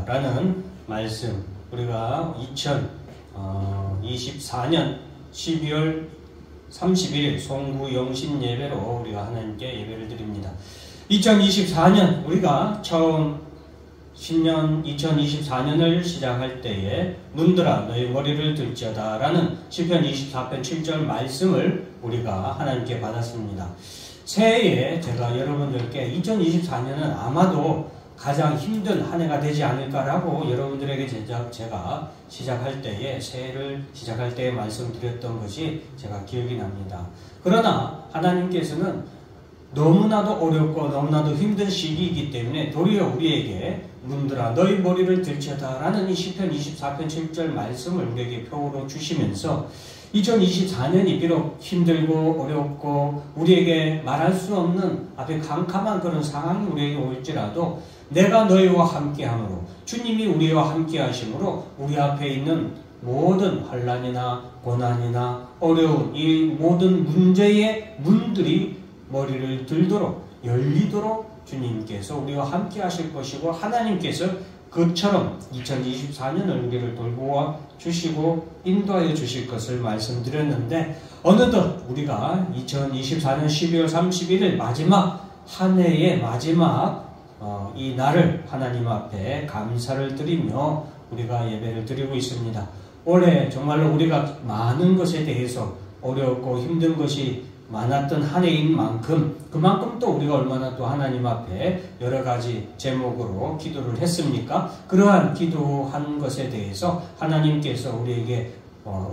라는 말씀, 우리가 2024년 12월 31일 송구 영신 예배로 우리가 하나님께 예배를 드립니다. 2024년 우리가 처음 신년 2024년을 시작할 때에 눈들아 너희 머리를 들지어다 라는 시편 24편 7절 말씀을 우리가 하나님께 받았습니다. 새해에 제가 여러분들께 2024년은 아마도 가장 힘든 한 해가 되지 않을까라고 여러분들에게 제가 시작할 때에, 새해를 시작할 때에 말씀드렸던 것이 제가 기억이 납니다. 그러나 하나님께서는 너무나도 어렵고 너무나도 힘든 시기이기 때문에 도리어 우리에게 눈들아 너희 머리를 들지어다 라는 이 시편 24편 7절 말씀을 우리에게 표로 주시면서 2024년이 비록 힘들고 어렵고 우리에게 말할 수 없는 앞에 캄캄한 그런 상황이 우리에게 올지라도 내가 너희와 함께함으로, 주님이 우리와 함께 하심으로 우리 앞에 있는 모든 환난이나 고난이나 어려운 이 모든 문제의 문들이 머리를 들도록 열리도록 주님께서 우리와 함께 하실 것이고, 하나님께서 그처럼 2024년을 우리를 돌보아 주시고 인도하여 주실 것을 말씀드렸는데, 어느덧 우리가 2024년 12월 31일 마지막 한 해의 마지막 이 날을 하나님 앞에 감사를 드리며 우리가 예배를 드리고 있습니다. 올해 정말로 우리가 많은 것에 대해서 어렵고 힘든 것이 많았던 한 해인 만큼, 그만큼 또 우리가 얼마나 또 하나님 앞에 여러 가지 제목으로 기도를 했습니까? 그러한 기도한 것에 대해서 하나님께서 우리에게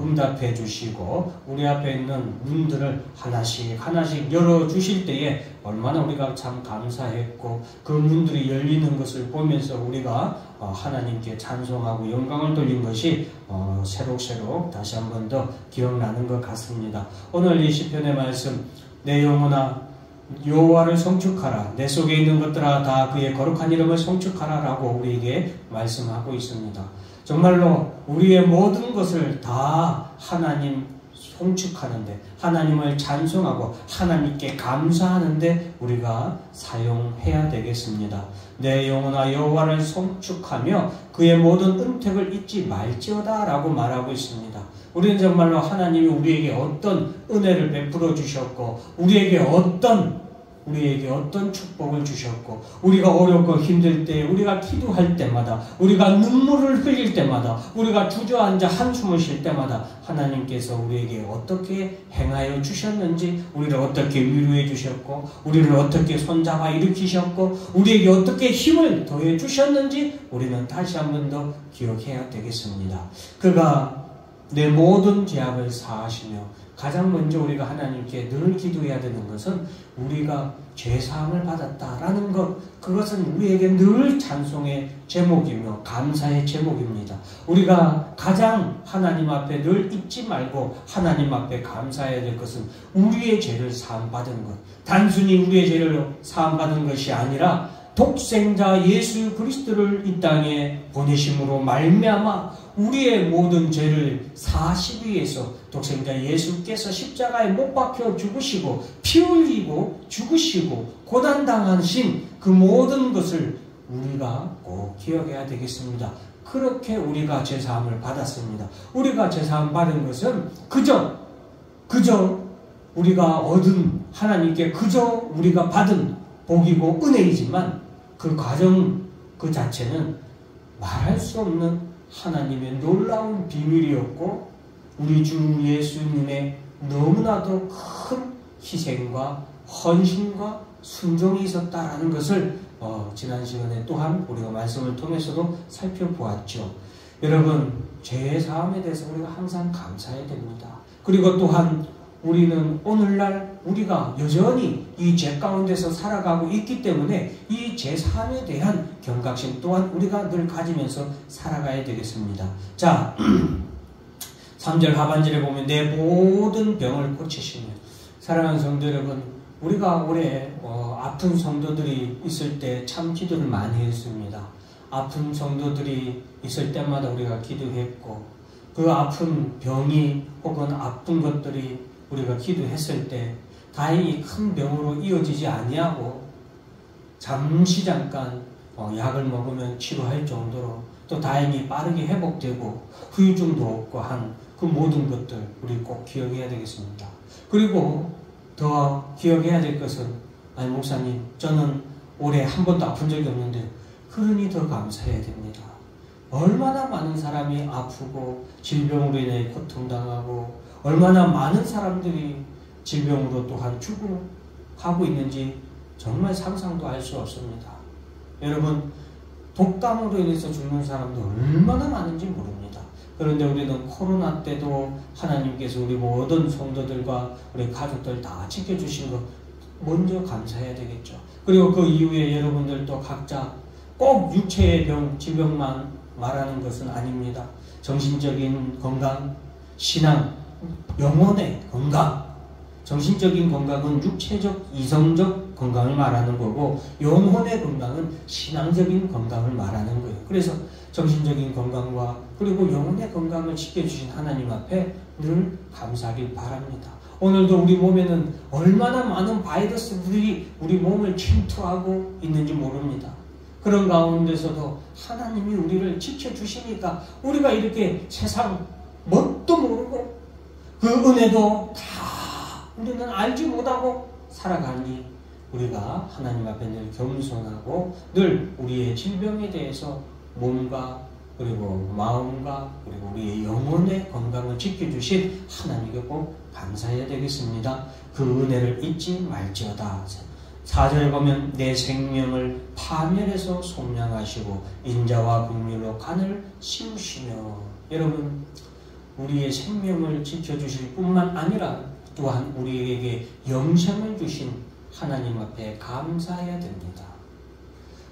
응답해 주시고 우리 앞에 있는 문들을 하나씩 하나씩 열어주실 때에 얼마나 우리가 참 감사했고, 그 문들이 열리는 것을 보면서 우리가 하나님께 찬송하고 영광을 돌린 것이 새록새록 다시 한 번 더 기억나는 것 같습니다. 오늘 이 시편의 말씀, 내 영혼아 여호와를 송축하라, 내 속에 있는 것들아 다 그의 거룩한 이름을 송축하라 라고 우리에게 말씀하고 있습니다. 정말로 우리의 모든 것을 다 하나님 송축하는데, 하나님을 찬송하고 하나님께 감사하는데 우리가 사용해야 되겠습니다. 내 영혼아 여호와를 송축하며 그의 모든 은택을 잊지 말지어다 라고 말하고 있습니다. 우리는 정말로 하나님이 우리에게 어떤 은혜를 베풀어 주셨고 우리에게 어떤 축복을 주셨고, 우리가 어렵고 힘들 때, 우리가 기도할 때마다, 우리가 눈물을 흘릴 때마다, 우리가 주저앉아 한숨을 쉴 때마다 하나님께서 우리에게 어떻게 행하여 주셨는지, 우리를 어떻게 위로해 주셨고, 우리를 어떻게 손잡아 일으키셨고, 우리에게 어떻게 힘을 더해 주셨는지 우리는 다시 한 번 더 기억해야 되겠습니다. 그가 내 모든 죄악을 사하시며, 가장 먼저 우리가 하나님께 늘 기도해야 되는 것은 우리가 죄사함을 받았다라는 것, 그것은 우리에게 늘 찬송의 제목이며 감사의 제목입니다. 우리가 가장 하나님 앞에 늘 잊지 말고 하나님 앞에 감사해야 될 것은 우리의 죄를 사함받은 것, 단순히 우리의 죄를 사함받은 것이 아니라 독생자 예수 그리스도를 이 땅에 보내심으로 말미암아 우리의 모든 죄를 사하시기 위해서 독생자 예수께서 십자가에 못 박혀 죽으시고 피 흘리고 죽으시고 고난당하신 그 모든 것을 우리가 꼭 기억해야 되겠습니다. 그렇게 우리가 죄사함을 받았습니다. 우리가 죄사함 받은 것은 그저 우리가 얻은, 하나님께 그저 우리가 받은 복이고 은혜이지만, 그 과정 그 자체는 말할 수 없는 하나님의 놀라운 비밀이었고, 우리 주 예수님의 너무나도 큰 희생과 헌신과 순종이 있었다라는 것을 지난 시간에 또한 우리가 말씀을 통해서도 살펴보았죠. 여러분, 죄의 사함에 대해서 우리가 항상 감사해야 됩니다. 그리고 또한 우리는 오늘날 우리가 여전히 이 죄 가운데서 살아가고 있기 때문에 이 죄 사함에 대한 경각심 또한 우리가 늘 가지면서 살아가야 되겠습니다. 자, 3절 하반절에 보면 내 모든 병을 고치시며, 사랑하는 성도 여러분, 우리가 올해 아픈 성도들이 있을 때 참 기도를 많이 했습니다. 아픈 성도들이 있을 때마다 우리가 기도했고, 그 아픈 병이 혹은 아픈 것들이 우리가 기도했을 때 다행히 큰 병으로 이어지지 아니하고 잠시 잠깐 약을 먹으면 치료할 정도로 또 다행히 빠르게 회복되고 후유증도 없고 한 그 모든 것들 우리 꼭 기억해야 되겠습니다. 그리고 더 기억해야 될 것은 아니 목사님 저는 올해 한 번도 아픈 적이 없는데 그러니 더 감사해야 됩니다. 얼마나 많은 사람이 아프고 질병으로 인해 고통당하고 얼마나 많은 사람들이 질병으로 또한 죽어가고 있는지 정말 상상도 할 수 없습니다. 여러분 독감으로 인해서 죽는 사람도 얼마나 많은지 모릅니다. 그런데 우리는 코로나 때도 하나님께서 우리 모든 성도들과 우리 가족들 다 지켜주신 것 먼저 감사해야 되겠죠. 그리고 그 이후에 여러분들도 각자 꼭 육체의 병, 질병만 말하는 것은 아닙니다. 정신적인 건강, 신앙, 영혼의 건강, 정신적인 건강은 육체적, 이성적 건강을 말하는 거고 영혼의 건강은 신앙적인 건강을 말하는 거예요. 그래서 정신적인 건강과 그리고 영혼의 건강을 지켜주신 하나님 앞에 늘 감사하길 바랍니다. 오늘도 우리 몸에는 얼마나 많은 바이러스들이 우리 몸을 침투하고 있는지 모릅니다. 그런 가운데서도 하나님이 우리를 지켜주시니까 우리가 이렇게 세상 뭣도 모르고 그 은혜도 다 우리는 알지 못하고 살아가니 우리가 하나님 앞에 늘 겸손하고 늘 우리의 질병에 대해서 몸과 그리고 마음과 그리고 우리의 영혼의 건강을 지켜주신 하나님께 꼭 감사해야 되겠습니다. 그 은혜를 잊지 말지어다. 4절에 보면 내 생명을 파멸해서 속량하시고 인자와 긍휼로 간을 씌우시며 여러분 우리의 생명을 지켜주실 뿐만 아니라 또한 우리에게 영생을 주신 하나님 앞에 감사해야 됩니다.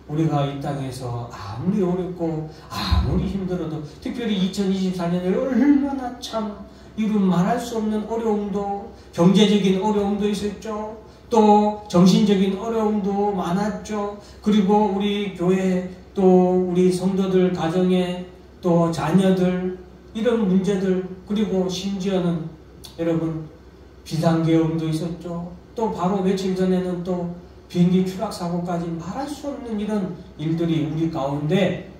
우리가 이 땅에서 아무리 어렵고 아무리 힘들어도 특별히 2024년에 얼마나 참 이루 말할 수 없는 어려움도 경제적인 어려움도 있었죠. 또 정신적인 어려움도 많았죠. 그리고 우리 교회 또 우리 성도들 가정에 또 자녀들 이런 문제들 그리고 심지어는 여러분 비상계엄도 있었죠. 또 바로 며칠 전에는 또 비행기 추락사고까지 말할 수 없는 이런 일들이 우리 가운데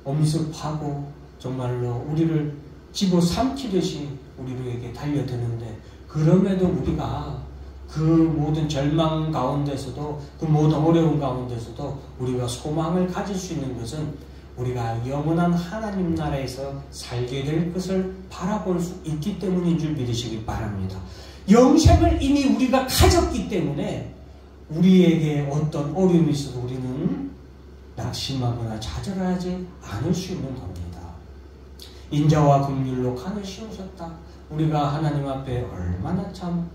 엄습하고 정말로 우리를 집어삼키듯이 우리에게 달려드는데 그럼에도 우리가 그 모든 절망 가운데서도 그 모든 어려운 가운데서도 우리가 소망을 가질 수 있는 것은 우리가 영원한 하나님 나라에서 살게 될 것을 바라볼 수 있기 때문인 줄 믿으시기 바랍니다. 영생을 이미 우리가 가졌기 때문에 우리에게 어떤 어려움이 있어도 우리는 낙심하거나 좌절하지 않을 수 있는 겁니다. 인자와 긍휼로 간을 씌우셨다. 우리가 하나님 앞에 얼마나 참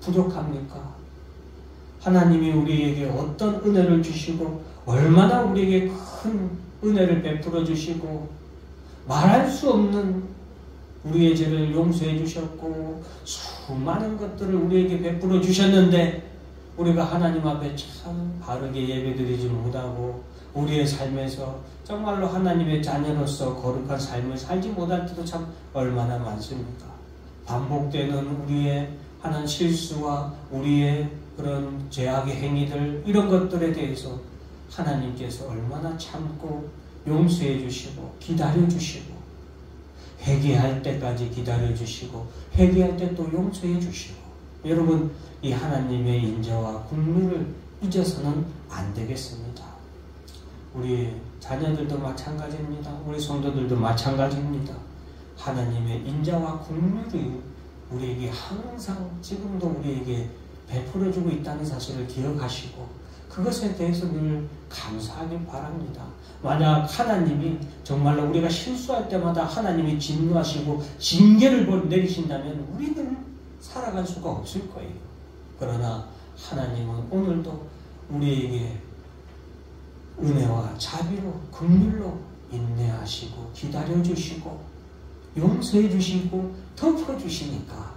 부족합니까? 하나님이 우리에게 어떤 은혜를 주시고 얼마나 우리에게 큰 은혜를 베풀어 주시고 말할 수 없는 우리의 죄를 용서해 주셨고 수많은 것들을 우리에게 베풀어 주셨는데 우리가 하나님 앞에 참 바르게 예배드리지 못하고 우리의 삶에서 정말로 하나님의 자녀로서 거룩한 삶을 살지 못할 때도 참 얼마나 많습니까? 반복되는 우리의 하는 실수와 우리의 그런 죄악의 행위들 이런 것들에 대해서 하나님께서 얼마나 참고 용서해 주시고 기다려 주시고 회개할 때까지 기다려 주시고 회개할 때 또 용서해 주시고 여러분 이 하나님의 인자와 긍휼을 잊어서는 안 되겠습니다. 우리 자녀들도 마찬가지입니다. 우리 성도들도 마찬가지입니다. 하나님의 인자와 긍휼이 우리에게 항상 지금도 우리에게 베풀어주고 있다는 사실을 기억하시고 그것에 대해서 늘 감사하길 바랍니다. 만약 하나님이 정말로 우리가 실수할 때마다 하나님이 진노하시고 징계를 내리신다면 우리는 살아갈 수가 없을 거예요. 그러나 하나님은 오늘도 우리에게 은혜와 자비로 긍휼로 인내하시고 기다려주시고 용서해주시고 덮어주시니까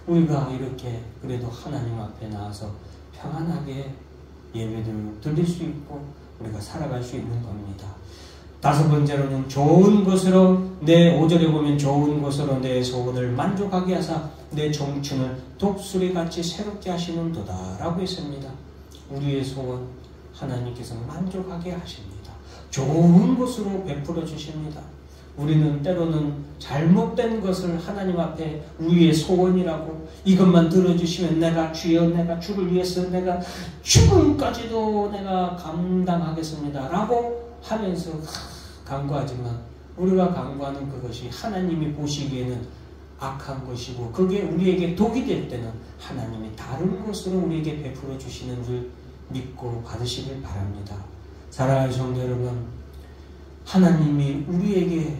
우리가 이렇게 그래도 하나님 앞에 나와서 평안하게 예배를 드릴 수 있고 우리가 살아갈 수 있는 겁니다. 다섯 번째로는 좋은 것으로 내 5절에 보면 좋은 것으로 내 소원을 만족하게 하사 내 청춘을 독수리같이 새롭게 하시는도다 라고 했습니다. 우리의 소원 하나님께서 만족하게 하십니다. 좋은 것으로 베풀어 주십니다. 우리는 때로는 잘못된 것을 하나님 앞에 우리의 소원이라고, 이것만 들어주시면 내가 주여 내가 주를 위해서 내가 죽음까지도 내가 감당하겠습니다 라고 하면서 간구하지만, 우리가 간구하는 그것이 하나님이 보시기에는 악한 것이고 그게 우리에게 독이 될 때는 하나님이 다른 것으로 우리에게 베풀어 주시는 줄 믿고 받으시길 바랍니다. 사랑하는 성도 여러분, 하나님이 우리에게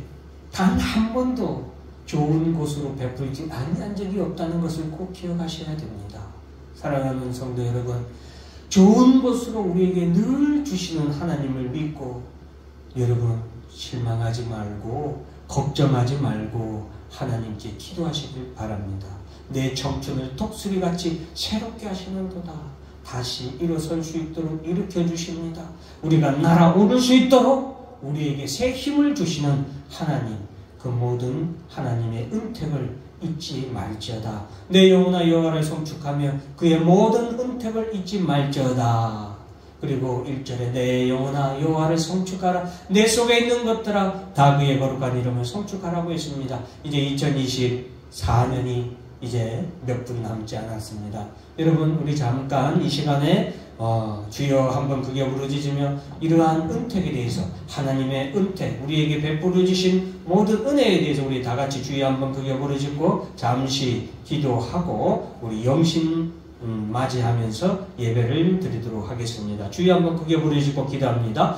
단 한 번도 좋은 곳으로 베풀지 아니한 적이 없다는 것을 꼭 기억하셔야 됩니다. 사랑하는 성도 여러분, 좋은 곳으로 우리에게 늘 주시는 하나님을 믿고 여러분 실망하지 말고 걱정하지 말고 하나님께 기도하시길 바랍니다. 내 청춘을 독수리같이 새롭게 하시는도다. 다시 일어설 수 있도록 일으켜 주십니다. 우리가 날아오를 수 있도록 우리에게 새 힘을 주시는 하나님, 그 모든 하나님의 은택을 잊지 말지어다. 내 영혼아 여호와를 송축하며 그의 모든 은택을 잊지 말지어다. 그리고 1절에 내 영혼아 여호와를 송축하라. 내 속에 있는 것들아 다 그의 거룩한 이름을 송축하라고 했습니다. 이제 2024년이 이제 몇 분 남지 않았습니다. 여러분, 우리 잠깐 이 시간에 주여 한번 크게 부르짖으며 이러한 은택에 대해서, 하나님의 은택, 우리에게 베풀어 주신 모든 은혜에 대해서 우리 다 같이 주여 한번 크게 부르짖고 잠시 기도하고 우리 영신 맞이하면서 예배를 드리도록 하겠습니다. 주여 한번 크게 부르짖고 기도합니다.